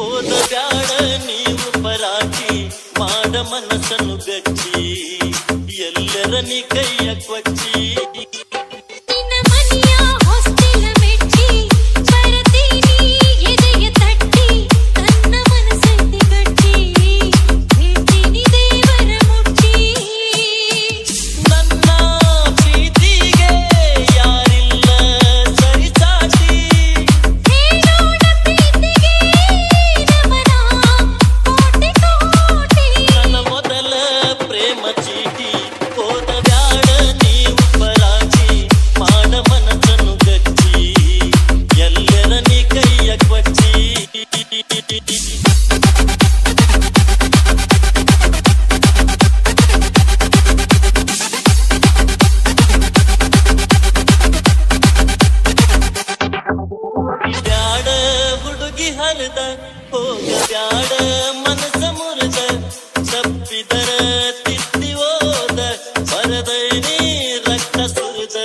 ಓದ ಬ್ಯಾಡ ನೀವು ಪರಾಟಿ ಮಾಡ ಮನಸ್ಸನ್ನು ಗಚ್ಚಿ ಎಲ್ಲರ ನೀ ಕೈಯ ಕೊಚ್ಚಿ ಹರದ ಹೋಗ ಬ್ಯಾಡ ಮನಸ ಮುರಿದ ತಪ್ಪಿದರ ತಿದ್ದಿ ಹೋದ ಬರದೈನಿ ರಕ್ತ ಸುರಿದ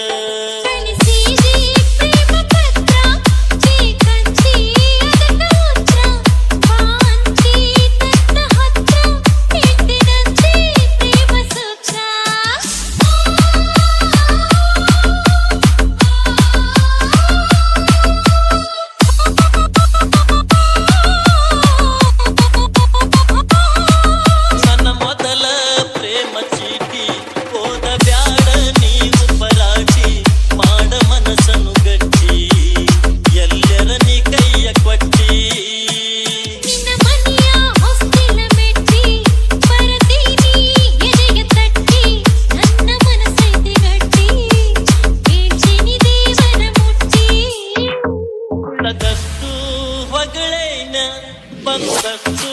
ಬಂದಷ್ಟು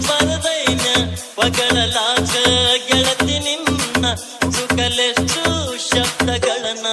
ಬರದೈನ ಪಗಳಲಾಗ ಗೆಳತಿ ನಿನ್ನ ಸುಕಲೆಷ್ಟು ಶಬ್ದಗಳನ್ನ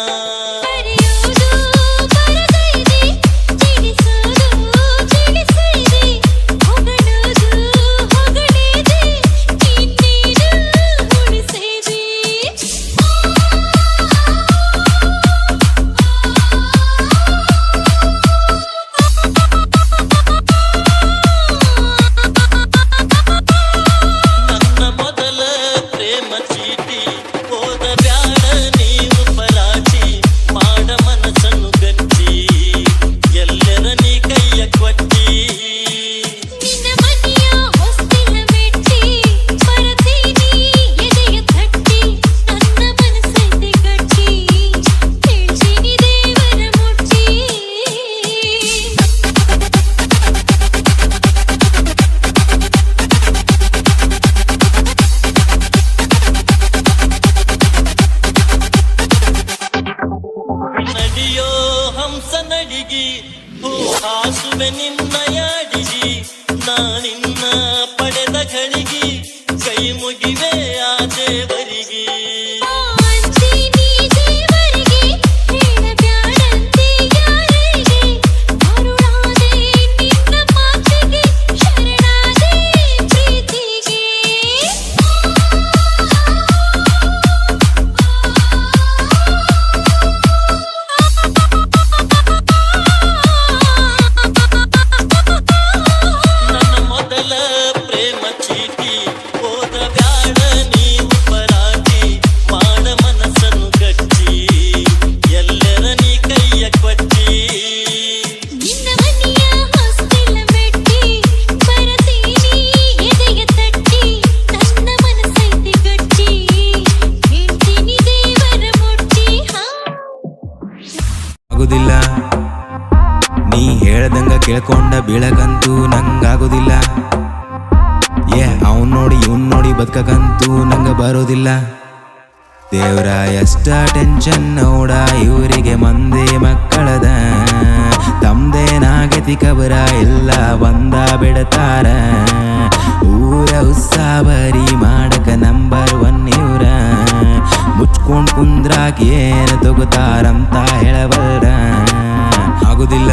ಹಂಸ ನಡಿಗಿ ಹೂ ಹಾಸುವೆ ನಿನ್ನ ಯಾಡಿಗಿ ನಾನಿನ್ನ ಪಡೆದ ಘಳಿಗಿ ಕೈ ಮುಗಿವೆ ಆ ದೇವರಿಗೆ ನೀ ಹೇಳ್ದಂಗ ಕೇಳ್ಕೊಂಡ ಬೀಳಕಂತೂ ನಂಗಾಗುದಿಲ್ಲ ಅವನ್ ನೋಡಿ ಇವನ್ ನೋಡಿ ಬದುಕಕಂತೂ ನಂಗ ಬರೋದಿಲ್ಲ ದೇವ್ರ ಎಷ್ಟ ಟೆನ್ಷನ್ ನೋಡ ಇವರಿಗೆ ಮಂದಿ ಮಕ್ಕಳದ ತಮ್ದೇನಾಗತಿ ಕಬರ ಎಲ್ಲ ಬಂದ ಬಿಡತಾರ ಊರ ಉತ್ಸಾಬರಿ ಮಾಡಕ ನಂಬರ್ 1 ಇವ್ರ ಮುಚ್ಕೊಂಡ್ ಕುಂದ್ರಾಕ್ ಏನ್ ತಗೋತಾರಂತ ಹೇಳಬಲ್ರ ಆಗುದಿಲ್ಲ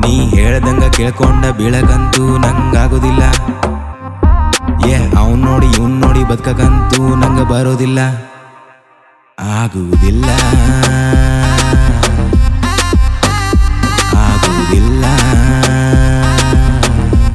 ನೀ ಹೇಳ್ದಂಗ ಕೇಳ್ಕೊಂಡ ಬೀಳಕಂತೂ ನಂಗಾಗುದಿಲ್ಲ ಅವನ್ ನೋಡಿ ಇವನ್ ನೋಡಿ ಬದುಕಕಂತೂ ನಂಗ ಬರೋದಿಲ್ಲ ಆಗುವುದಿಲ್ಲ